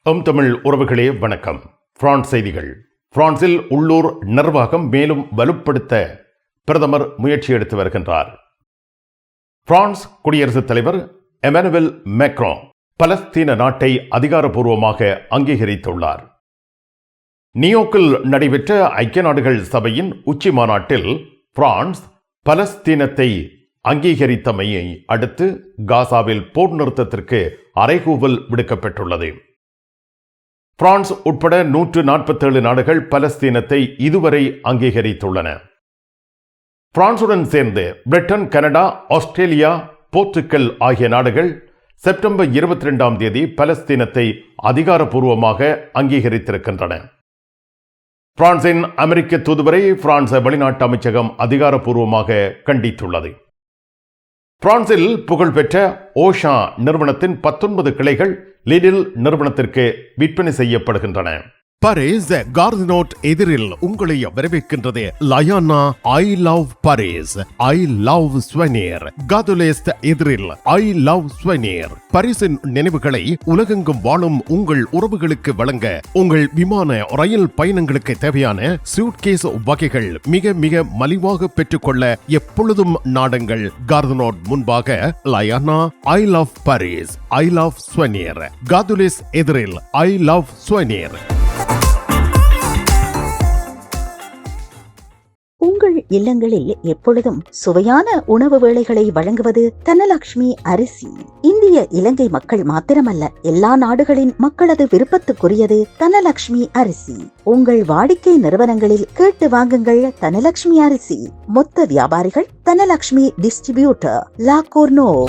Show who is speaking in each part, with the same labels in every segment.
Speaker 1: தமிழ் உறவுகளே வணக்கம். பிரான்ஸ் செய்திகள். பிரான்சில் உள்ளூர் நிர்வாகம் மேலும் வலுப்படுத்த பிரதமர் முயற்சி எடுத்து வருகின்றார். பிரான்ஸ் குடியரசுத் தலைவர் எமனுவல் மேக்ரான் பலஸ்தீன நாட்டை அதிகாரப்பூர்வமாக அங்கீகரித்துள்ளார். நியூயோர்க்கில் நடைபெற்ற ஐக்கிய நாடுகள் சபையின் உச்சி மாநாட்டில் பிரான்ஸ் பலஸ்தீனத்தை அங்கீகரித்தமையை அடுத்து காசாவில் போர் நிறுத்தத்திற்கு அறைகூவல் விடுக்கப்பட்டுள்ளது. பிரான்ஸ் உட்பட 147 நாடுகள் பலஸ்தீனத்தை இதுவரை அங்கீகரித்துள்ளன. பிரான்சுடன் சேர்ந்து பிரிட்டன், கனடா, ஆஸ்திரேலியா, போர்த்துகல் ஆகிய நாடுகள் செப்டம்பர் 22ஆம் தேதி பலஸ்தீனத்தை அதிகாரப்பூர்வமாக அங்கீகரித்திருக்கின்றன. பிரான்சின் அமெரிக்க தூதுவரை பிரான்ஸ் வெளிநாட்டு அமைச்சகம் அதிகாரப்பூர்வமாக கண்டித்துள்ளது. பிரான்சில் புகழ்பெற்ற ஓஷா நிறுவனத்தின் 19 கிளைகள் லிடில் நிறுவனத்திற்கு விற்பனை செய்யப்படுகின்றன.
Speaker 2: பாரிஸ் கார்தினோட் எதிரில் உங்களை வரவேற்கின்றது லயானா I love Paris, I love souvenir. காதுலேஸ்ட் எதிரில் ஐ லவ் ஸ்வெனிர். பாரிஸின் நினைவுகளை உலகெங்கும் வாழும் உங்கள் உறவுகளுக்கு வழங்க உங்கள் விமான ரயில் பயணங்களுக்கு தேவையான சூட்கேஸ் வகைகள் மிக மிக மலிவாக பெற்றுக்கொள்ள எப்பொழுதும் நாடுங்கள் கார்தினோட் முன்பாக லயானா I love Paris, I love souvenir. காதுலேஸ் எதிரில் ஐ லவ் ஸ்வெனிர்.
Speaker 3: உங்கள் இல்லங்களில் எப்பொழுதும் சுவையான உணவு வேளைகளை வழங்குவது தனலட்சுமி அரிசி. இந்திய இலங்கை மக்கள் மாத்திரமல்ல, எல்லா நாடுகளின் மக்களது விருப்பத்துக்குரியது தனலட்சுமி அரிசி. உங்கள் வாடிக்கை நிறுவனங்களில் கேட்டு வாங்குங்கள் தனலட்சுமி அரிசி. மொத்த வியாபாரிகள் தனலட்சுமி டிஸ்ட்ரிபியூட்டர், லா கோர்னோவ்.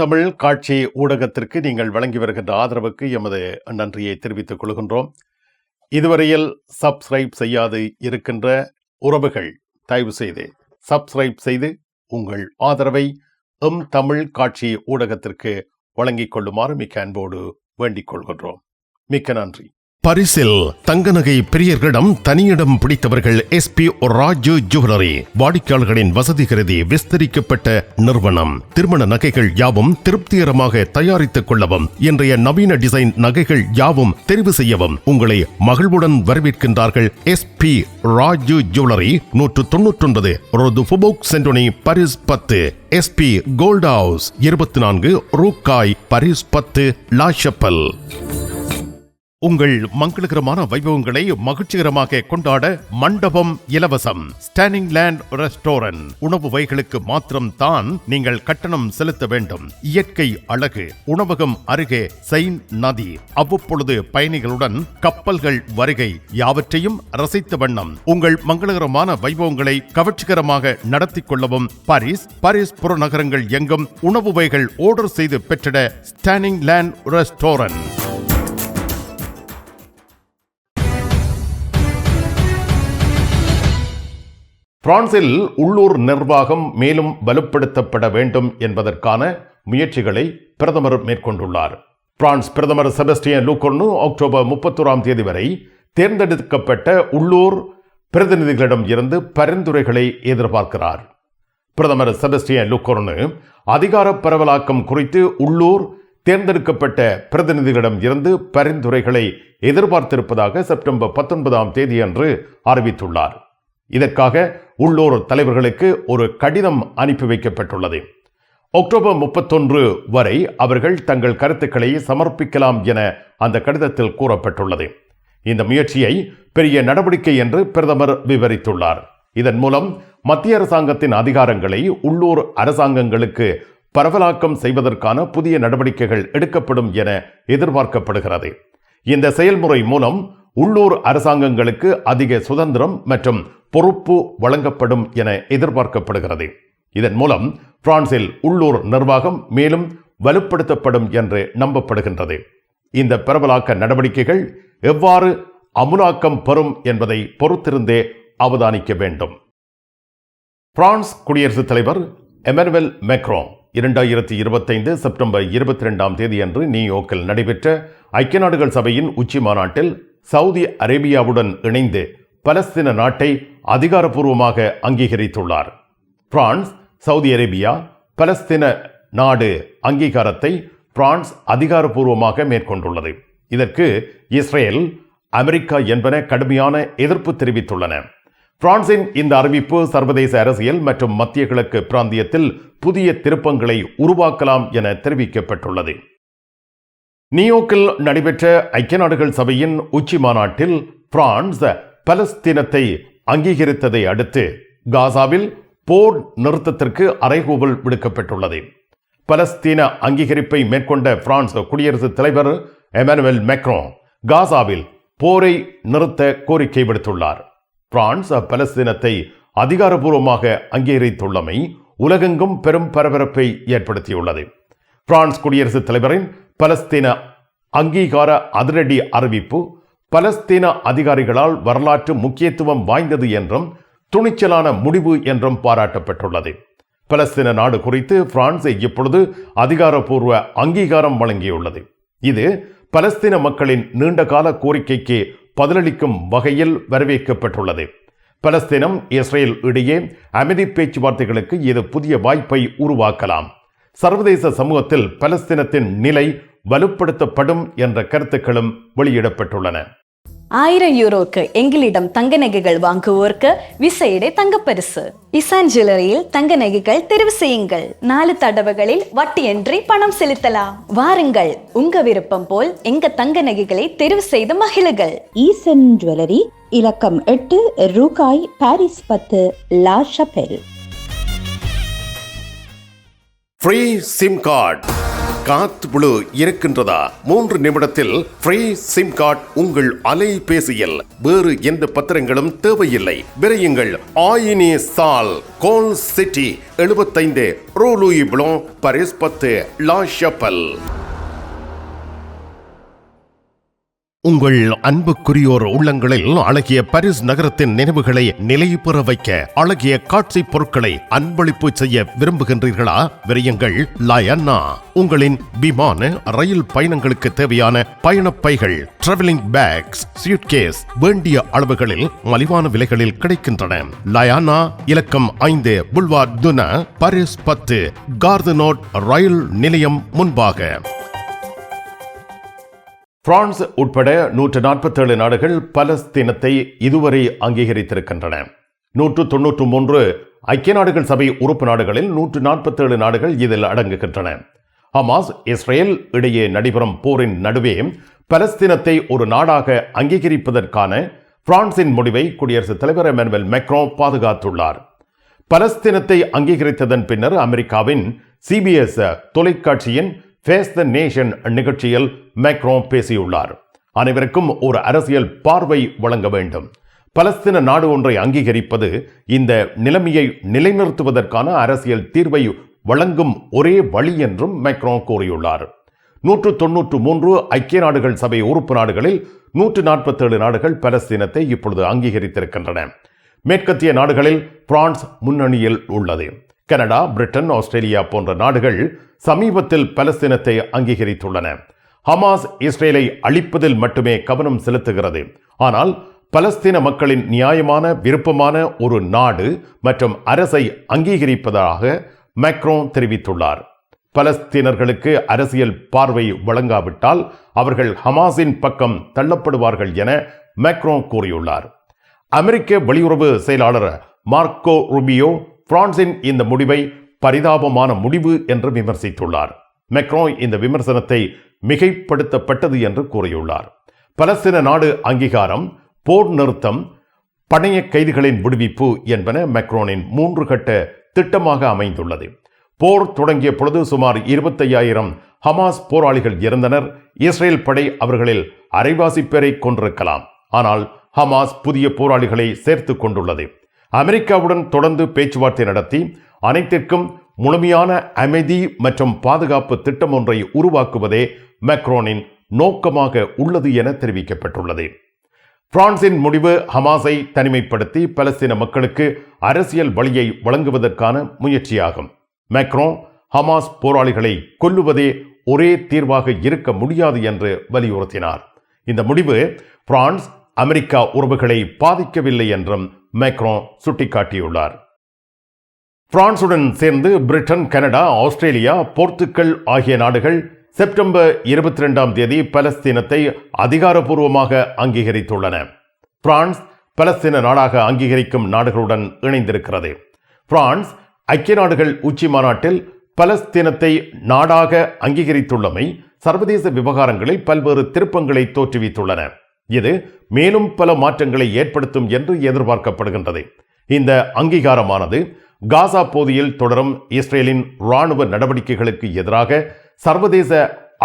Speaker 1: தமிழ் காட்சி ஊடகத்திற்கு நீங்கள் வழங்கி வருகின்ற ஆதரவுக்கு எமது நன்றியை தெரிவித்துக் கொள்கின்றோம். இதுவரையில் சப்ஸ்கிரைப் செய்யாது இருக்கின்ற உறவுகள் தயவு செய்து சப்ஸ்கிரைப் செய்து உங்கள் ஆதரவை தமிழ் காட்சி ஊடகத்திற்கு வழங்கிக் கொள்ளுமாறு மிக்க அன்போடு வேண்டிக் கொள்கின்றோம். மிக்க நன்றி.
Speaker 2: பரிசில் தங்க நகை பிரியர்களிடம் தனியிடம் பிடித்தவர்கள் SP ராஜு ஜுவல்லரி. வாடிக்கையாளர்களின் வசதி கருதி விஸ்தரிக்கப்பட்ட நிறுவனம். திருமண நகைகள் யாவும் திருப்திகரமாக தயாரித்துக் கொள்ளவும், இன்றைய நவீன டிசைன் நகைகள் யாவும் தெரிவு செய்யவும் உங்களை மகிழ்வுடன் வரவேற்கின்றார்கள் SP ராஜு ஜுவல்லரி. 199 ரோது Faubourg Saint Denis, Paris 10. SP gold house 24 ரூகாய், பாரிஸ் 10, லா ஷப்பல். உங்கள் மங்களகரமான வைபவங்களை மகிழ்ச்சிகரமாக கொண்டாட மண்டபம் இலவசம். Standing land restaurant. உணவு வகைகளுக்கு மாத்திரம் தான் நீங்கள் கட்டணம் செலுத்த வேண்டும். இயற்கை அழகு. உணவகம் அருகே செயின் நதி. அவ்வப்பொழுது பயணிகளுடன் கப்பல்கள் வருகை. யாவற்றையும் ரசித்த வண்ணம் உங்கள் மங்களகரமான வைபவங்களை கவர்ச்சிகரமாக நடத்தி கொள்ளவும் பாரிஸ் புறநகரங்கள் எங்கும் உணவு வகைகள் ஆர்டர் செய்து பெற்றிட ஸ்டாண்டிங் லேண்ட் ரெஸ்டாரண்ட்.
Speaker 1: பிரான்சில் உள்ளூர் நிர்வாகம் மேலும் வலுப்படுத்தப்பட வேண்டும் என்பதற்கான முயற்சிகளை பிரதமர் மேற்கொண்டுள்ளார். பிரான்ஸ் பிரதமர் செபஸ்டியன் லூகோர்னு அக்டோபர் 31ஆம் தேதி வரை தேர்ந்தெடுக்கப்பட்ட உள்ளூர் பிரதிநிதிகளிடம் இருந்து பரிந்துரைகளை எதிர்பார்க்கிறார். பிரதமர் செபஸ்டியன் லூகோர்னு அதிகார பரவலாக்கம் குறித்து உள்ளூர் தேர்ந்தெடுக்கப்பட்ட பிரதிநிதிகளிடம் இருந்து பரிந்துரைகளை எதிர்பார்த்திருப்பதாக செப்டம்பர் 19ஆம் தேதியன்று அறிவித்துள்ளார். இதற்காக உள்ளூர் தலைவர்களுக்கு ஒரு கடிதம் அனுப்பி வைக்கப்பட்டுள்ளது. அக்டோபர் 31 வரை அவர்கள் தங்கள் கருத்துக்களை சமர்ப்பிக்கலாம் என அந்த கடிதத்தில் கூறப்பட்டுள்ளது. இந்த முயற்சியை பெரிய நடவடிக்கை என்று பிரதமர் விவரித்துள்ளார். இதன் மூலம் மத்திய அரசாங்கத்தின் அதிகாரங்களை உள்ளூர் அரசாங்கங்களுக்கு பரவலாக்கம் செய்வதற்கான புதிய நடவடிக்கைகள் எடுக்கப்படும் என எதிர்பார்க்கப்படுகிறது. இந்த செயல்முறை மூலம் உள்ளூர் அரசாங்கங்களுக்கு அதிக சுதந்திரம் மற்றும் பொறுப்பு வழங்கப்படும் என எதிர்பார்க்கப்படுகிறது. இதன் மூலம் பிரான்சில் உள்ளூர் நிர்வாகம் மேலும் வலுப்படுத்தப்படும் என்று நம்பப்படுகின்றது. இந்த பரவலாக்க நடவடிக்கைகள் எவ்வாறு அமுலாக்கம் பெறும் என்பதை பொறுத்திருந்தே அவதானிக்க வேண்டும். பிரான்ஸ் குடியரசுத் தலைவர் எமனுவல் மேக்ரான் 2025 செப்டம்பர் 22ஆம் தேதியன்று நியூயோர்க்கில் நடைபெற்ற ஐக்கிய நாடுகள் சபையின் உச்சி மாநாட்டில் சவுதி அரேபியாவுடன் இணைந்து பலஸ்தீன நாட்டை அதிகாரப்பூர்வமாக அங்கீகரித்துள்ளார். பிரான்ஸ், சவுதி அரேபியா பலஸ்தீன நாடு அங்கீகாரத்தை பிரான்ஸ் அதிகாரப்பூர்வமாக மேற்கொண்டுள்ளது. இதற்கு இஸ்ரேல், அமெரிக்கா என்பன கடுமையான எதிர்ப்பு தெரிவித்துள்ளன. பிரான்சின் இந்த அறிவிப்பு சர்வதேச அரசியல் மற்றும் மத்திய கிழக்கு பிராந்தியத்தில் புதிய திருப்பங்களை உருவாக்கலாம் என தெரிவிக்கப்பட்டுள்ளது. நியூயோர்க்கில் நடைபெற்ற ஐக்கிய நாடுகள் சபையின் உச்சி மாநாட்டில் பிரான்ஸ் பலஸ்தீனத்தை அங்கீகரித்ததை அடுத்து காசாவில் போர் நிறுத்தத்திற்கு அறைகூவல் விடுக்கப்பட்டுள்ளது. பலஸ்தீன அங்கீகரிப்பை மேற்கொண்ட பிரான்ஸ் குடியரசுத் தலைவர் எமானுவேல் மேக்ரோன் காசாவில் போரை நிறுத்த கோரிக்கை விடுத்துள்ளார். பிரான்ஸ் பலஸ்தீனத்தை அதிகாரப்பூர்வமாக அங்கீகரித்துள்ளமை உலகெங்கும் பெரும் பரபரப்பை ஏற்படுத்தியுள்ளது. பிரான்ஸ் குடியரசுத் தலைவரின் பலஸ்தீன அங்கீகார அதிரடி அறிவிப்பு பலஸ்தீன அதிகாரிகளால் வரலாற்று முக்கியத்துவம் வாய்ந்தது என்றும் துணிச்சலான முடிவு என்றும் பாராட்டப்பட்டுள்ளது. பலஸ்தீன நாடு குறித்து பிரான்ஸ் இப்பொழுது அதிகாரப்பூர்வ அங்கீகாரம் வழங்கியுள்ளது. இது பலஸ்தீன மக்களின் நீண்டகால கோரிக்கைக்கு பதிலளிக்கும் வகையில் வரவேற்கப்பட்டுள்ளது. பலஸ்தீனம், இஸ்ரேல் இடையே அமைதி பேச்சுவார்த்தைகளுக்கு இது புதிய வாய்ப்பை உருவாக்கலாம். சர்வதேச சமூகத்தில் பலஸ்தீனத்தின் நிலை வலுப்படுத்தப்படும் என்ற கருத்துக்களும் வெளியிடப்பட்டுள்ளன.
Speaker 4: 1000 யூரோக்கு எங்களிடம் தங்க நகைகள் வாங்குவோருக்கு விசேட தங்கப்பரிசு. இசான் ஜுவல்லரியில் தங்க நகைகள் தெரிவு செய்யுங்கள். 4 தடவைகளில் வட்டியின்றி பணம் செலுத்தலாம். வாருங்கள், உங்க விருப்பம் போல் எங்க தங்க நகைகளை தெரிவு செய்து மகிழுங்கள்.
Speaker 3: ஈசன் ஜுவல்லரி, இலக்கம் 8, ரூகாய், Paris 10, La Chapelle.
Speaker 2: Free SIM card காத் புழு இருக்கின்றதா? 3 நிமிடத்தில் ஃப்ரீ சிம் கார்டு உங்கள் அலைபேசியில். வேறு எந்த பத்திரங்களும் தேவையில்லை. விரையுங்கள். ஆயினி சால், கோல் சிட்டி 75, ரூ Louis blown, Paris 10, La Chapelle. உங்கள் அன்புக்குரியோர் உள்ளங்களில் அழகிய பாரிஸ் நகரத்தின் நினைவுகளை நிலைபெற வைக்க அழகிய காட்சி பொருட்களை அன்பளிப்பு செய்ய விரும்புகின்றீர்களா? விரையுங்கள். லயன்னா உங்களின் விமான, ரயில் பயணங்களுக்கு தேவையான பயணப்பைகள், டிராவலிங் பேக்ஸ், சூட்கேஸ் வேண்டிய அளவுகளில் மலிவான விலைகளில் கிடைக்கின்றன. லயானா, இலக்கம் 5, புல்வார் துனா, பாரிஸ் 10, கார்தனோட் ரயில் நிலையம் முன்பாக.
Speaker 1: பிரான்ஸ் உட்பட 147 நாடுகள் பலஸ்தீனத்தை இதுவரை அங்கீகரித்திருக்கின்றன. 193 ஐக்கிய நாடுகள் சபை உறுப்பு நாடுகளில் 147 நாடுகள் இதில் அடங்குகின்றன. ஹமாஸ், இஸ்ரேல் இடையே நடைபெறும் போரின் நடுவே பலஸ்தீனத்தை ஒரு நாடாக அங்கீகரிப்பதற்கான பிரான்சின் முடிவை குடியரசுத் தலைவர் எமானுவேல் மேக்ரோன் பாதுகாத்துள்ளார். பலஸ்தீனத்தை அங்கீகரித்ததன் பின்னர் அமெரிக்காவின் CBS தொலைக்காட்சியின் ஃபேஸ் த நேஷன் நிகழ்ச்சியில் மேக்ரோன் பேசியுள்ளார். அனைவருக்கும் ஒரு அரசியல் பார்வை வழங்க வேண்டும். பலஸ்தீன நாடு ஒன்றை அங்கீகரிப்பது இந்த நிலைமையை நிலைநிறுத்துவதற்கான அரசியல் தீர்வை வழங்கும் ஒரே வழி என்றும் மேக்ரோன் கூறியுள்ளார். 193 ஐக்கிய நாடுகள் சபை உறுப்பு நாடுகளில் 147 நாடுகள் பலஸ்தீனத்தை இப்பொழுது அங்கீகரித்திருக்கின்றன. மேற்கத்திய நாடுகளில் பிரான்ஸ் முன்னணியில் உள்ளது. கனடா, பிரிட்டன், ஆஸ்திரேலியா போன்ற நாடுகள் சமீபத்தில் பலஸ்தீனத்தை அங்கீகரித்துள்ளன. ஹமாஸ் இஸ்ரேலை அழிப்பதில் மட்டுமே கவனம் செலுத்துகிறது. ஆனால் பலஸ்தீன மக்களின் நியாயமான விருப்பமான ஒரு நாடு மற்றும் அரசை அங்கீகரிப்பதாக மேக்ரோன் தெரிவித்துள்ளார். பலஸ்தீனர்களுக்கு அரசியல் பார்வை வழங்காவிட்டால் அவர்கள் ஹமாஸின் பக்கம் தள்ளப்படுவார்கள் என மேக்ரோன் கூறியுள்ளார். அமெரிக்க வெளியுறவு செயலாளர் மார்க்கோ ரூபியோ பிரான்சின் இந்த முடிவை பரிதாபமான முடிவு என்று விமர்சித்துள்ளார். மேக்ரோன் இந்த விமர்சனத்தை மிகைப்படுத்தப்பட்டது என்று கூறியுள்ளார். பலஸ்தீன நாடு அங்கீகாரம், போர் நிறுத்தம், பணைய கைதிகளின் விடுவிப்பு என்பன மேக்ரோனின் 3 கட்ட திட்டமாக அமைந்துள்ளது. போர் தொடங்கிய பொழுது சுமார் 25,000 ஹமாஸ் போராளிகள் இருந்தனர். இஸ்ரேல் படை அவர்களில் அரைவாசி பேரை கொண்டிருக்கலாம். ஆனால் ஹமாஸ் புதிய போராளிகளை சேர்த்து கொண்டுள்ளது. அமெரிக்காவுடன் தொடர்ந்து பேச்சுவார்த்தை நடத்தி அனைத்திற்கும் முழுமையான அமைதி மற்றும் பாதுகாப்பு திட்டம் ஒன்றை உருவாக்குவதே மேக்ரோனின் நோக்கமாக உள்ளது என தெரிவிக்கப்பட்டுள்ளது. பிரான்சின் முடிவு ஹமாஸை தனிமைப்படுத்தி பலஸ்தீன மக்களுக்கு அரசியல் வழியை வழங்குவதற்கான முயற்சியாகும். மேக்ரோன் ஹமாஸ் போராளிகளை கொல்லுவதே ஒரே தீர்வாக இருக்க முடியாது என்று வலியுறுத்தினார். இந்த முடிவு பிரான்ஸ் அமெரிக்கா உறவுகளை பாதிக்கவில்லை என்றும் மேக்ரோன் சுட்டிக்காட்டியுள்ளார். பிரான்சுடன் சேர்ந்து பிரிட்டன், கனடா, ஆஸ்திரேலியா, போர்த்துக்கல் ஆகிய நாடுகள் செப்டம்பர் 22ஆம் தேதி பலஸ்தீனத்தை அதிகாரப்பூர்வமாக அங்கீகரித்துள்ளன. பிரான்ஸ் பலஸ்தீன நாடாக அங்கீகரிக்கும் நாடுகளுடன் இணைந்திருக்கிறது. பிரான்ஸ் ஐக்கிய நாடுகள் உச்சி மாநாட்டில் பலஸ்தீனத்தை நாடாக அங்கீகரித்துள்ளமை சர்வதேச விவகாரங்களில் பல்வேறு திருப்பங்களை தோற்றுவித்துள்ளன. இது மேலும் பல மாற்றங்களை ஏற்படுத்தும் என்று எதிர்பார்க்கப்படுகின்றது. இந்த அங்கீகாரமானது காசா பகுதியில் தொடரும் இஸ்ரேலின் இராணுவ நடவடிக்கைகளுக்கு எதிராக சர்வதேச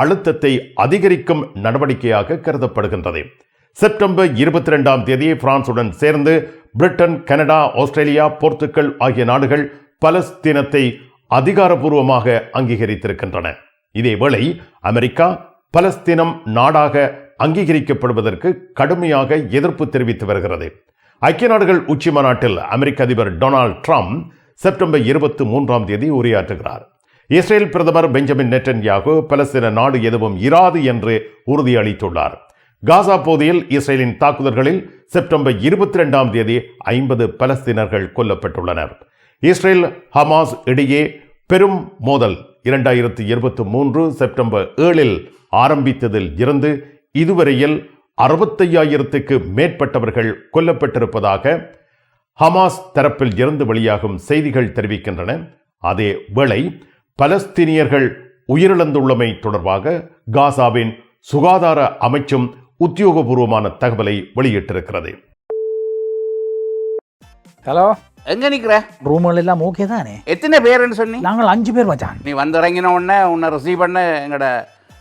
Speaker 1: அழுத்தத்தை அதிகரிக்கும் நடவடிக்கையாக கருதப்படுகின்றது. செப்டம்பர் 22ஆம் தேதி பிரான்சுடன் சேர்ந்து பிரிட்டன், கனடா, ஆஸ்திரேலியா, போர்த்துகல் ஆகிய நாடுகள் பலஸ்தீனத்தை அதிகாரப்பூர்வமாக அங்கீகரித்திருக்கின்றன. இதேவேளை அமெரிக்கா பலஸ்தீனம் நாடாக அங்கீகரிக்கப்படுவதற்கு கடுமையாக எதிர்ப்பு தெரிவித்து வருகிறது. ஐக்கிய நாடுகள் உச்சி மாநாட்டில் அமெரிக்க அதிபர் டொனால்ட் ட்ரம்ப் செப்டம்பர் 23ஆம் தேதி உரையாற்றுகிறார். இஸ்ரேல் பிரதமர் பெஞ்சமின் நெட்டன்யாகு பலஸ்தீன நாடு எதுவும் இராது என்று உறுதியளித்துள்ளார். காசா பகுதியில் இஸ்ரேலின் தாக்குதல்களில் செப்டம்பர் 22ஆம் தேதி 50 பலஸ்தீனர்கள் கொல்லப்பட்டுள்ளனர். இஸ்ரேல் ஹமாஸ் இடையே பெரும் மோதல் 2023 செப்டம்பர் 7இல் ஆரம்பித்ததில் இருந்து இதுவரையில் 65,000க்கு மேற்பட்டவர்கள் கொல்லப்பட்டிருப்பதாக ஹமாஸ் தரப்பில் இருந்து வெளியாகும் செய்திகள் தெரிவிக்கின்றன. அதே வேளை பலஸ்தீனியர்கள் உயிரிழந்துள்ளமை தொடர்பாக காசாவின் சுகாதார அமைச்சும் உத்தியோகபூர்வமான தகவலை வெளியிட்டிருக்கிறது.
Speaker 5: ஹலோ,
Speaker 6: எங்க நிக்கிற?
Speaker 5: ரூம்கள் எல்லாம் ஓகே தானே?
Speaker 6: எத்தனை பேருன்னு சொன்னி?
Speaker 5: நாங்கள் 5 பேர் மச்சான்.
Speaker 6: நீ வந்து இறங்கின உடனே உன்னை ரிசீவ் பண்ண எங்கட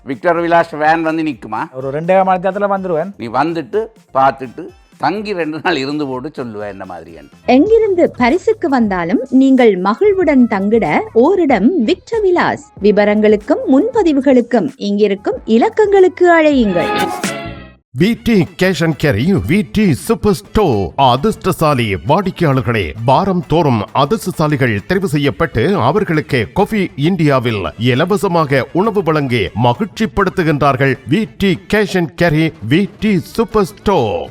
Speaker 6: விக்டர் விலாஸ் வேன் வந்து நிற்குமா?
Speaker 5: ஒரு 2 மணி நேரத்தில் வந்துடுவேன்.
Speaker 6: நீ வந்துட்டு பார்த்துட்டு தங்கி 2 நாள் இருந்து போட்டு சொல்லுவேன் என்ன மாதிரி.
Speaker 7: எங்கிருந்து பரிசுக்கு வந்தாலும் நீங்கள் மகிழ்வுடன் தங்கிட ஓரிடம் விக்டர் விலாஸ். விவரங்களுக்கும் முன்பதிவுகளுக்கும் இங்கிருக்கும் இலக்கங்களுக்கு அழையுங்கள்.
Speaker 2: விடி கேஷ் அண்ட் கேரி விடி சூப்பர் ஸ்டோர். அதிர்ஷ்டசாலி வாடிக்கையாளர்களே, வாரம் தோறும் அதிர்ஷ்டசாலிகள் தெரிவு செய்யப்பட்டு அவர்களுக்கு காஃபி இந்தியாவில் இலவசமாக உணவு வழங்கி மகிழ்ச்சிப்படுத்துகின்றார்கள். விடி கேஷ் அண்ட் கேரி விடி சூப்பர் ஸ்டோர்.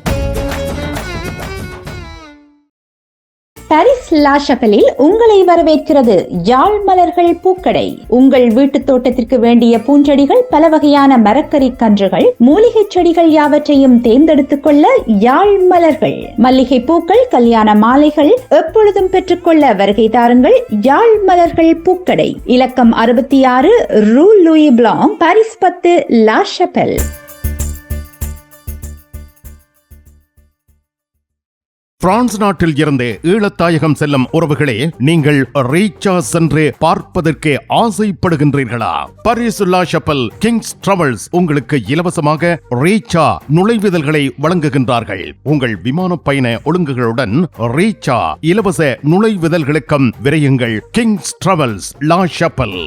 Speaker 7: பாரிஸ் லா ஷப்பலில் உங்களை வரவேற்கிறது யாழ் மலர்கள் பூக்கடை. உங்கள் வீட்டு தோட்டத்திற்கு வேண்டிய பூஞ்செடிகள், பல வகையான மரக்கறி கன்றுகள், மூலிகை செடிகள் யாவற்றையும் தேர்ந்தெடுத்துக் கொள்ள யாழ் மலர்கள். மல்லிகை பூக்கள், கல்யாண மாலைகள் எப்பொழுதும் பெற்றுக்கொள்ள வருகை தாருங்கள். யாழ் மலர்கள் பூக்கடை, இலக்கம் 66 ரூ Louis Blanc, Paris 10, La ஷப்பல்.
Speaker 2: France நாட்டில் இருந்து ஈழத்தாயகம் செல்லும் உறவுகளே, நீங்கள் ரீச்சா சென்று பார்ப்பதற்கு ஆசைப்படுகின்றீர்களா? பாரிஸ் லா ஷப்பல் கிங்ஸ் டிராவல்ஸ் உங்களுக்கு இலவசமாக ரீச்சா நுழைவுதல்களை வழங்குகின்றார்கள். உங்கள் விமான பயண ஒழுங்குகளுடன் ரீச்சா இலவச நுழைவுதல்களுக்கும் விரையுங்கள். கிங்ஸ் டிராவல்ஸ் லா ஷப்பல்.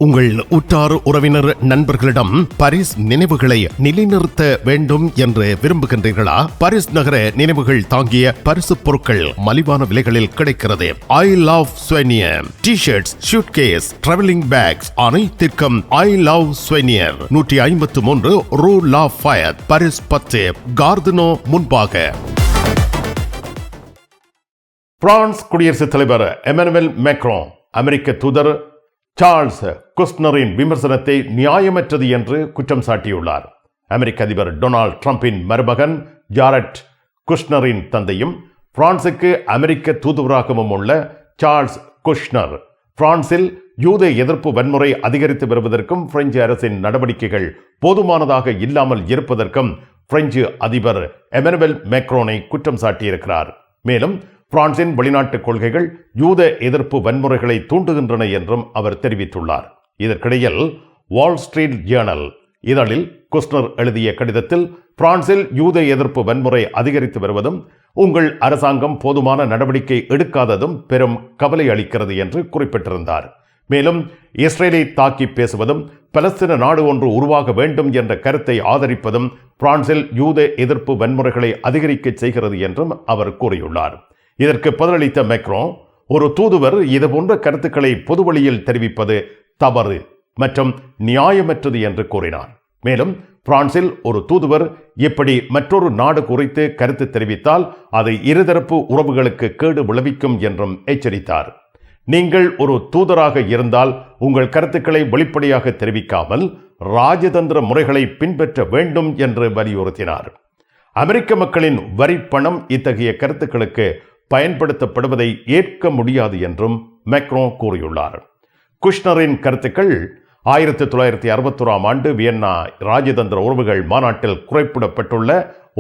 Speaker 2: உங்கள் உற்றார் உறவினர் நண்பர்களிடம் பாரிஸ் நினைவுகளை நிலைநிறுத்த வேண்டும் என்று விரும்புகின்றீர்களா? பாரிஸ் நகர நினைவுகள் தாங்கிய பரிசு பொருட்கள் மலிவான விலைகளில் கிடைக்கிறது. I love souvenir T-shirts, suitcase, travelling packs அனைத்திற்கும் ஐ லவ் ஸ்வெனியர். 153 ரூ லா ஃபயத், பாரிஸ் 10, கார்தினோ முன்பாக.
Speaker 1: பிரான்ஸ் குடியரசுத் தலைவர் எமனுவல் மேக்ரோ அமெரிக்க தூதர் சார்ல்ஸ் குஷ்னரின் விமர்சனத்தை நியாயமற்றது என்று குற்றம் சாட்டியுள்ளார். அமெரிக்க அதிபர் டொனால்ட் ட்ரம்பின் மருமகன் ஜாரட் குஷ்னரின் தந்தையும் பிரான்சுக்கு அமெரிக்க தூதுவராகவும் உள்ள சார்ல்ஸ் குஷ்னர் பிரான்சில் யூத எதிர்ப்பு வன்முறை அதிகரித்து வருவதற்கும் பிரெஞ்சு அரசின் நடவடிக்கைகள் போதுமானதாக இல்லாமல் இருப்பதற்கும் பிரெஞ்சு அதிபர் எமனுவல் மேக்ரோனை குற்றம் சாட்டியிருக்கிறார். மேலும் பிரான்சின் வெளிநாட்டு கொள்கைகள் யூத எதிர்ப்பு வன்முறைகளை தூண்டுகின்றன என்றும் அவர் தெரிவித்துள்ளார். இதற்கிடையில் வால் ஸ்ட்ரீட் ஜேர்னல் இதழில் குஷ்னர் எழுதிய கடிதத்தில் பிரான்சில் யூத எதிர்ப்பு வன்முறை அதிகரித்து வருவதும் உங்கள் அரசாங்கம் போதுமான நடவடிக்கை எடுக்காததும் பெரும் கவலை அளிக்கிறது என்று குறிப்பிட்டிருந்தார். மேலும் இஸ்ரேலை தாக்கி பேசுவதும் பலஸ்தீன நாடு ஒன்று உருவாக வேண்டும் என்ற கருத்தை ஆதரிப்பதும் பிரான்சில் யூத எதிர்ப்பு வன்முறைகளை அதிகரிக்க செய்கிறது என்றும் அவர் கூறியுள்ளார். இதற்கு பதிலளித்த மேக்ரோ, ஒரு தூதுவர் இதுபோன்ற கருத்துக்களை பொதுவெளியில் தெரிவிப்பது தவறு மற்றும் நியாயமற்றது என்று கூறினார். மேலும் பிரான்சில் ஒரு தூதுவர் இப்படி மற்றொரு நாடு குறித்து கருத்து தெரிவித்தால் அது இருதரப்பு உறவுகளுக்கு கேடு விளைவிக்கும் என்றும் எச்சரித்தார். நீங்கள் ஒரு தூதராக இருந்தால் உங்கள் கருத்துக்களை வெளிப்படையாக தெரிவிக்காமல் ராஜதந்திர முறைகளை பின்பற்ற வேண்டும் என்று வலியுறுத்தினார். அமெரிக்க மக்களின் வரி பணம் இத்தகைய கருத்துக்களுக்கு பயன்படுத்தப்படுவதை ஏற்க முடியாது என்றும் மேக்ரோ கூறியுள்ளார். குஷ்னரின் கருத்துக்கள் 1961ஆம் ஆண்டு வியன்னா ராஜதந்திர உறவுகள் மாநாட்டில் குறிப்பிடப்பட்டுள்ள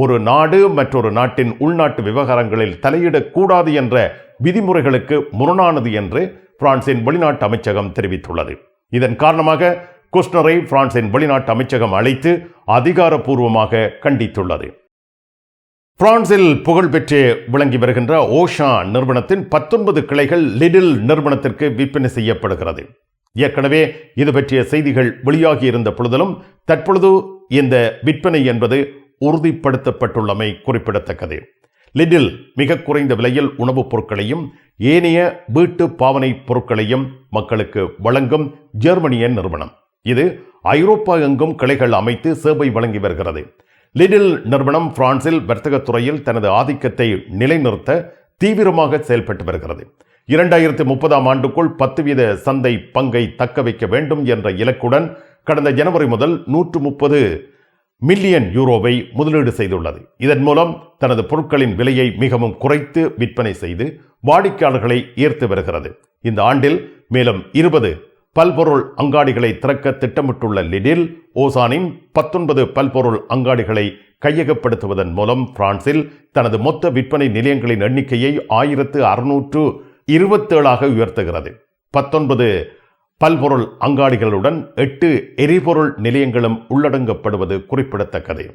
Speaker 1: ஒரு நாடு மற்றொரு நாட்டின் உள்நாட்டு விவகாரங்களில் தலையிடக்கூடாது என்ற விதிமுறைகளுக்கு முரணானது என்று பிரான்சின் வெளிநாட்டு அமைச்சகம் தெரிவித்துள்ளது. இதன் காரணமாக குஷ்னரை பிரான்சின் வெளிநாட்டு அமைச்சகம் அழைத்து அதிகாரப்பூர்வமாக கண்டித்துள்ளது. பிரான்சில் புகழ்பெற்று விளங்கி வருகின்ற ஓஷா நிறுவனத்தின் 19 கிளைகள் லிடில் நிறுவனத்திற்கு விற்பனை செய்யப்படுகிறது. ஏற்கனவே இது பற்றிய செய்திகள் வெளியாகி இருந்த பொழுதிலும் தற்பொழுது இந்த விற்பனை என்பது உறுதிப்படுத்தப்பட்டுள்ளமை குறிப்பிடத்தக்கது. லிடில் மிக குறைந்த விலையில் உணவுப் பொருட்களையும் ஏனைய வீட்டு பாவனை பொருட்களையும் மக்களுக்கு வழங்கும் ஜெர்மனிய நிறுவனம். இது ஐரோப்பா எங்கும் கிளைகள் அமைத்து சேவை வழங்கி வருகிறது. லிடில் நிறுவனம் பிரான்சில் வர்த்தகத் துறையில் தனது ஆதிக்கத்தை நிலைநிறுத்த தீவிரமாக செயல்பட்டு வருகிறது. 2030ஆம் ஆண்டுக்குள் 10% சந்தை பங்கை தக்க வைக்க வேண்டும் என்ற இலக்குடன் கடந்த ஜனவரி முதல் 130 மில்லியன் யூரோவை முதலீடு செய்துள்ளது. இதன் மூலம் தனது பொருட்களின் விலையை மிகவும் குறைத்து விற்பனை செய்து வாடிக்கையாளர்களை ஈர்த்து வருகிறது. இந்த ஆண்டில் மேலும் 20 பல்பொருள் அங்காடிகளை திறக்க திட்டமிட்டுள்ள லிடில் ஓசானின் 19 பல்பொருள் அங்காடிகளை கையகப்படுத்துவதன் மூலம் பிரான்சில் தனது மொத்த விற்பனை நிலையங்களின் எண்ணிக்கையை 1627 உயர்த்துகிறது. 19 பல்பொருள் அங்காடிகளுடன் 8 எரிபொருள் நிலையங்களும் உள்ளடங்கப்படுவது குறிப்பிடத்தக்கது.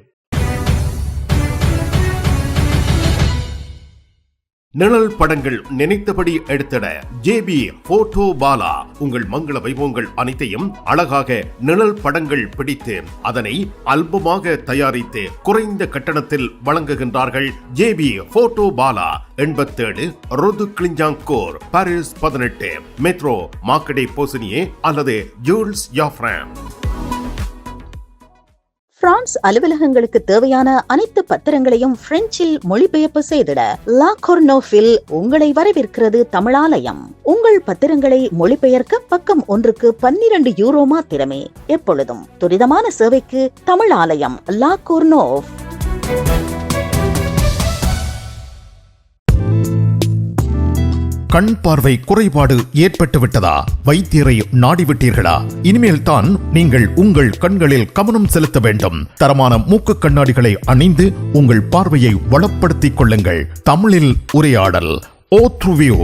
Speaker 2: நிழல் படங்கள் நினைத்தபடி எடுத்திட ஜேபி போட்டோ பாலா உங்கள் மங்கள வைபவங்கள் அனைத்தையும் அழகாக நிழல் படங்கள் பிடித்து அதனை ஆல்பமாக தயாரித்து குறைந்த கட்டணத்தில் வழங்குகின்றார்கள். ஜேபி போட்டோ பாலா 87 ரோது Clignancourt, Paris 18, metro Marcadet Poissonniers அல்லது ஜூல்ஸ் யாஃப்ராம்.
Speaker 3: பிரான்ஸ் அலுவலகங்களுக்கு தேவையான அனைத்து பத்திரங்களையும் பிரெஞ்சில் மொழிபெயர்ப்பு செய்திட லா கொர்னோஃபில் உங்களை வரவேற்கிறது தமிழாலயம். உங்கள் பத்திரங்களை மொழிபெயர்க்க பக்கம் ஒன்றுக்கு 12 யூரோ மாத்திரமே. எப்பொழுதும் துரிதமான சேவைக்கு தமிழாலயம் லா கொர்னோஃப்.
Speaker 2: கண் பார்வை குறைபாடு ஏற்பட்டு விட்டதா? வைத்தியரை நாடிவிட்டீர்களா? இனிமேல் தான் நீங்கள் உங்கள் கண்களில் கவனம் செலுத்த வேண்டும். தரமான மூக்கு கண்ணாடிகளை அணிந்து உங்கள் பார்வையை வளப்படுத்திக் கொள்ளுங்கள். தமிழில் உரையாடல். ஓத்ருவியூ.